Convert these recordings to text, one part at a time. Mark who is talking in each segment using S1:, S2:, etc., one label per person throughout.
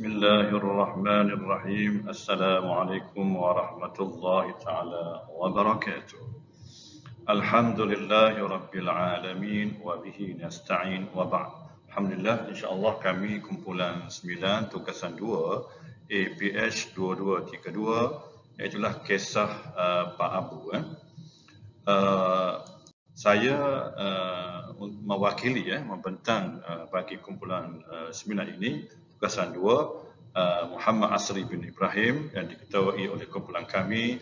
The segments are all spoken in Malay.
S1: Bismillahirrahmanirrahim. Assalamualaikum warahmatullahi taala wabarakatuh. Alhamdulillahi rabbil alamin wa bihi nasta'in wa ba'd. Alhamdulillah, insya-Allah kami kumpulan 9 tugasan 2 APH 2232 iaitu kisah Pak Abu. Saya mewakili membentang bagi kumpulan 9 ini tugasan 2 Muhammad Asri bin Ibrahim yang diketuai oleh kumpulan kami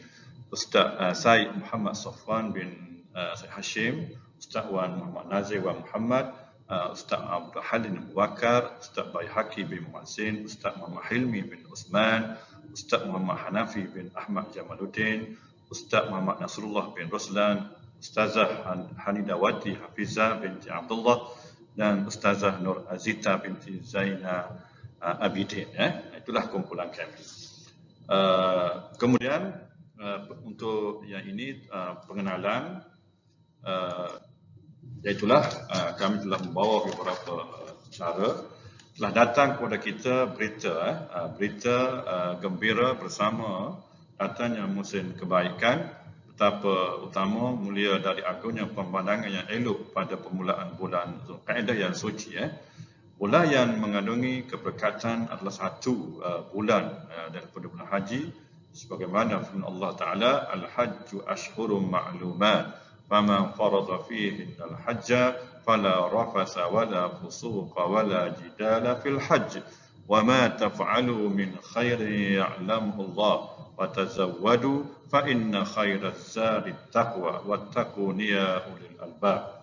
S1: Ustaz Said Muhammad Safwan bin Said Hashim, Ustaz Wan Muhammad Nazir Wan Muhammad, Ustaz Abdul Halim Abu Bakar, Ustaz Bayhaqi bin Muazzin, Ustaz Muhammad Hilmi bin Usman, Ustaz Muhammad Hanafi bin Ahmad Jamaluddin, Ustaz Muhammad Nasrullah bin Ruslan, Ustazah Hanidawati Hafizah binti Abdullah dan Ustazah Nur Azita binti Zainah Abidin. Itulah kumpulan kami. Kemudian untuk yang ini pengenalan, iaitulah kami telah membawa beberapa cara. Telah datang kepada kita berita gembira bersama datangnya musim kebaikan, betapa utama mulia dari agungnya pemandangan yang elok pada permulaan bulan Zulqa'dah yang suci. Bulan yang mengandungi keberkatan adalah satu bulan daripada bulan haji, sebagaimana firman Allah Ta'ala, Al-Hajju ashhurum ma'lumat, faman farada fihi al-hajja fala rafasa wala fusuqa wala jidala fil hajj, wa ma taf'alu min khairin ya'lamuhu Allah, wa tazawwadu fa inna khairaz zadi taqwa wattaquni ya ulil albab.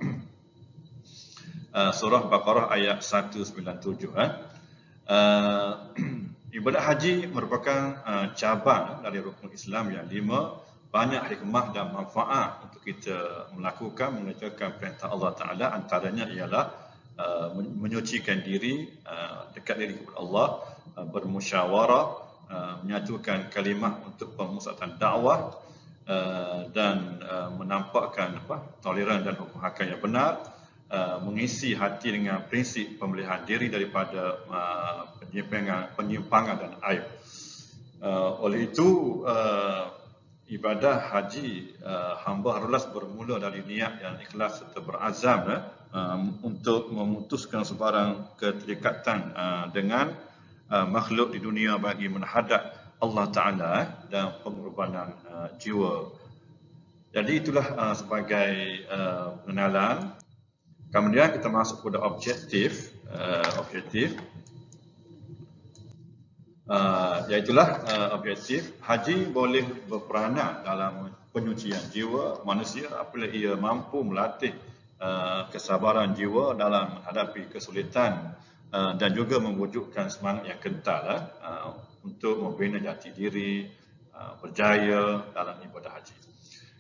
S1: Surah Baqarah ayat 197. Ibadat haji merupakan cabang dari rukun Islam yang 5. Banyak hikmah dan manfaat untuk kita melakukan, mengerjakan perintah Allah Ta'ala. Antaranya ialah menyucikan diri, dekat diri kepada Allah, bermusyawarah, menyatukan kalimah untuk pemusatan dakwah, dan menampakkan toleran dan hukum hakam yang benar, mengisi hati dengan prinsip pemeliharaan diri daripada penyimpangan dan aib. Oleh itu, ibadah haji hamba harus bermula dari niat yang ikhlas serta berazam untuk memutuskan sebarang keterikatan dengan makhluk di dunia bagi menghadap Allah Ta'ala dan pengorbanan jiwa. Jadi itulah sebagai pengenalan. Kemudian kita masuk kepada objektif, iaitulah objektif haji boleh berperanan dalam penyucian jiwa manusia apabila ia mampu melatih kesabaran jiwa dalam menghadapi kesulitan dan juga mewujudkan semangat yang kental untuk membina jati diri, berjaya dalam ibadah haji.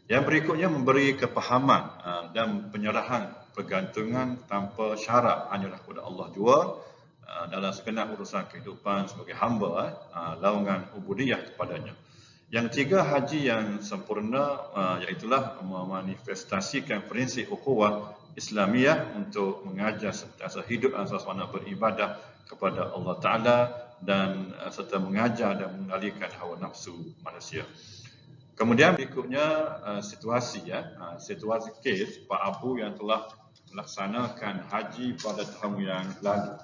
S1: Yang berikutnya memberi kepahaman dan penyerahan pergantungan tanpa syarat hanyalah kepada Allah jua dalam segenap urusan kehidupan sebagai hamba, laungan ubudiyah kepadanya. Yang ketiga, haji yang sempurna iaitulah memanifestasikan prinsip ukhuwah Islamiyah untuk mengajar sentiasa hidup asasana beribadah kepada Allah Ta'ala dan serta mengajar dan mengendalikan hawa nafsu manusia. Kemudian berikutnya situasi kes Pak Abu yang telah melaksanakan haji pada tahun yang lalu.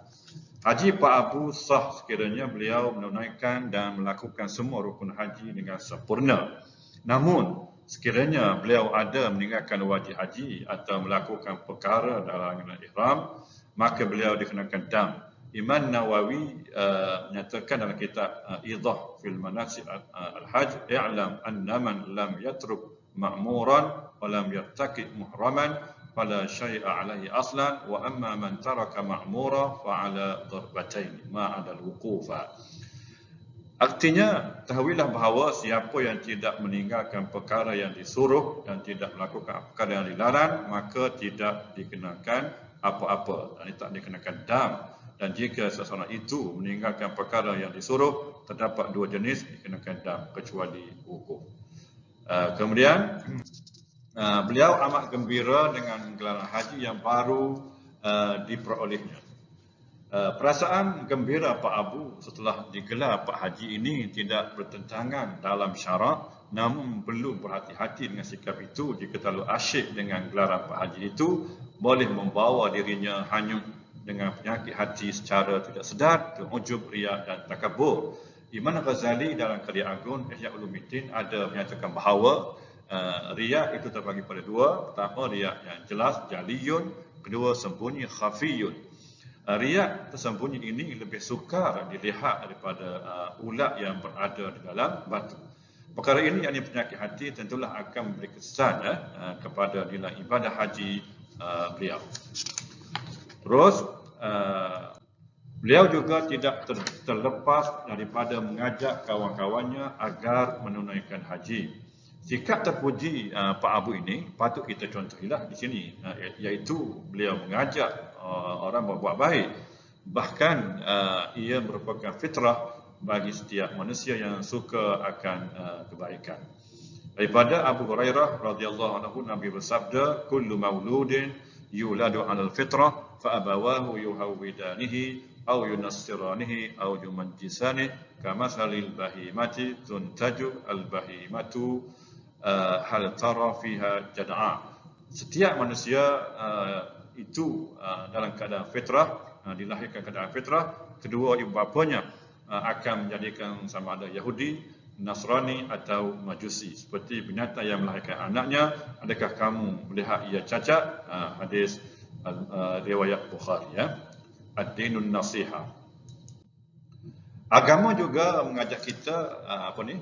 S1: Haji Pak Abu sah sekiranya beliau menunaikan dan melakukan semua rukun haji dengan sempurna. Namun sekiranya beliau ada meninggalkan wajib haji atau melakukan perkara dalam ihram, maka beliau dikenakan dam. Imam Nawawi menyatakan dalam kitab Idah fil Manasik al-Hajj, i'lam anna man lam yatruk ma'muran wa lam yartaqi muhraman fala syai'a alaihi aslan, wa amma man taraka ma'mura fa ala darbatain ma'ada al-wuqufa. Artinya, tahuilah bahawa siapa yang tidak meninggalkan perkara yang disuruh dan tidak melakukan perkara yang dilarang, maka tidak dikenakan apa-apa, dan tak dikenakan dam. Dan jika seseorang itu meninggalkan perkara yang disuruh, terdapat dua jenis dikenakan dam, kecuali wukuf. Kemudian, beliau amat gembira dengan gelaran haji yang baru diperolehnya. Perasaan gembira Pak Abu setelah digelar Pak Haji ini tidak bertentangan dalam syarak, namun perlu berhati-hati dengan sikap itu. Jika terlalu asyik dengan gelaran Pak Haji itu, boleh membawa dirinya hanyut dengan penyakit hati secara tidak sedar, ujub, riak dan takabur. Imam Ghazali dalam karya agung Ihya Ulumuddin ada menyatakan bahawa riak itu terbagi pada dua. Pertama, riak yang jelas, jaliyun. Kedua, sembunyi, khafiyun. Riak tersembunyi ini lebih sukar dilihat daripada ulat yang berada di dalam batu. Perkara ini, yakni penyakit hati, tentulah akan memberi kesan kepada nilai ibadah haji beliau. Terus, beliau juga tidak terlepas daripada mengajak kawan-kawannya agar menunaikan haji. Sikap terpuji Pak Abu ini patut kita contohilah di sini, iaitu beliau mengajak orang berbuat baik. Bahkan ia merupakan fitrah bagi setiap manusia yang suka akan kebaikan. Daripada Abu Hurairah radhiyallahu anhu, Nabi bersabda, "Kullu mauludin yuladu 'alal fitrah fa abawahu yuhawwidanihi aw yunassiranihi aw yumajjisanihi kamathalil bahimati tuntaju al-bahimatu hal tara fiha jad'a." Setiap manusia itu dalam keadaan fitrah, dilahirkan keadaan fitrah. Kedua ibu bapanya akan menjadikan sama ada Yahudi, Nasrani atau Majusi. Seperti binatang yang melahirkan anaknya, adakah kamu melihat ia cacat? Hadis riwayat Bukhari. Ad-dinun nasiha. Agama juga mengajak kita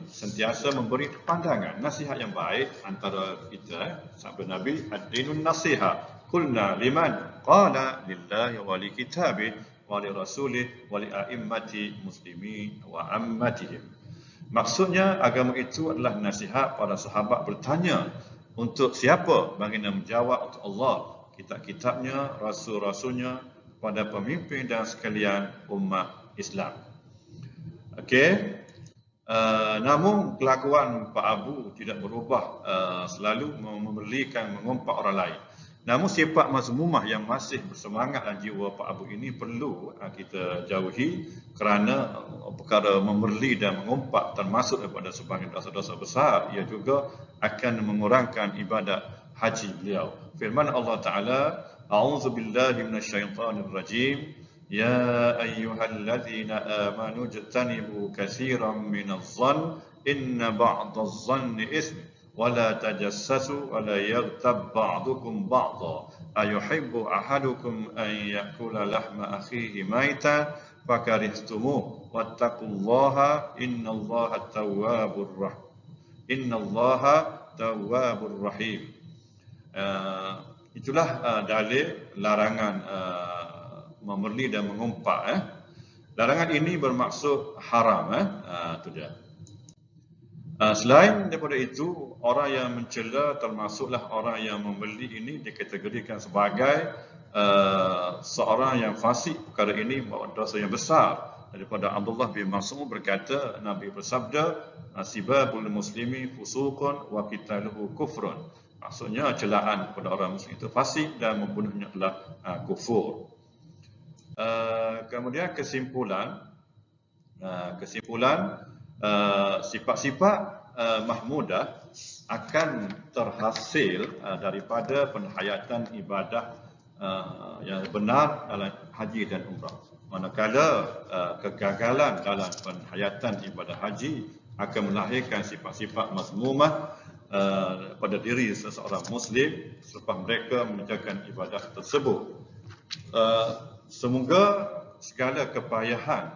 S1: sentiasa memberi pandangan nasihat yang baik antara kita. Sabda Nabi, ad-dinun nasiha. Qulna liman? Qala lillahi wa li kitabih wa li rasulih wa li a'immati muslimin wa ammatihim. Maksudnya agama itu adalah nasihat. Para sahabat bertanya, untuk siapa? Baginda menjawab, untuk Allah, kitab-kitabnya, rasul-rasulnya, pada pemimpin dan sekalian umat Islam. Okey. Namun kelakuan Pak Abu tidak berubah, selalu memerlukan mengumpat orang lain. Namun sifat mazmumah yang masih bersemangat dalam jiwa Pak Abu ini perlu kita jauhi, kerana perkara memerli dan mengumpat termasuk daripada sebahagian dosa-dosa besar. Ia juga akan mengurangkan ibadat haji beliau. Firman Allah Ta'ala, "A'udzu billahi minasyaitonir rajim. Ya ayyuhalladzina amanu ijtanibu katsiran minadh-dhanni inna ba'dadh-dhanni itsm wa la tajassasu wa la yaghtab ba'dukum ba'dha ayuhibbu ahadukum an ya'kula lahma akhihi maitan fakarihtumuh wattaqullaha innallaha tawwabur rahim." Itulah dalil larangan memerli dan mengumpat. Larangan ini bermaksud haram. Itu dia. Selain daripada itu, orang yang mencela termasuklah orang yang membeli ini dikategorikan sebagai seorang yang fasik. Perkara ini dosa yang besar. Daripada Abdullah bin Mas'ud berkata, Nabi bersabda, "Sibabul muslimi fusuqun wa qitaluhu kufrun." Maksudnya celaan kepada orang muslim itu fasik dan membunuhnya adalah kufur. Kemudian kesimpulan, sifat-sifat mahmudah akan terhasil daripada penghayatan ibadah yang benar dalam haji dan umrah. Manakala kegagalan dalam penghayatan ibadah haji akan melahirkan sifat-sifat mazmumah pada diri seseorang muslim selepas mereka mengerjakan ibadah tersebut. Semoga segala kepayahan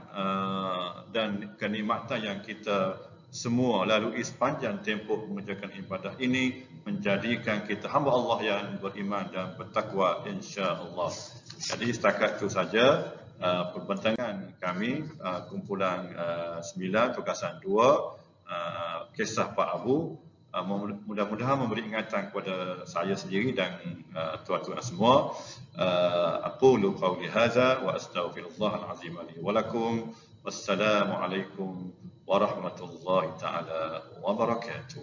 S1: dan kenikmatan yang kita semua lalui sepanjang tempoh mengerjakan ibadah ini menjadikan kita hamba Allah yang beriman dan bertakwa, insya-Allah. Jadi setakat itu saja perbincangan kami, kumpulan 9 tugasan 2 kisah Pak Abu. Mudah-mudahan memberi ingatan kepada saya sendiri dan tuan-tuan semua. Aqulu qawli hadza wa astaghfirullahal azim li wa lakum. Wassalamu alaikum warahmatullahi taala wabarakatuh.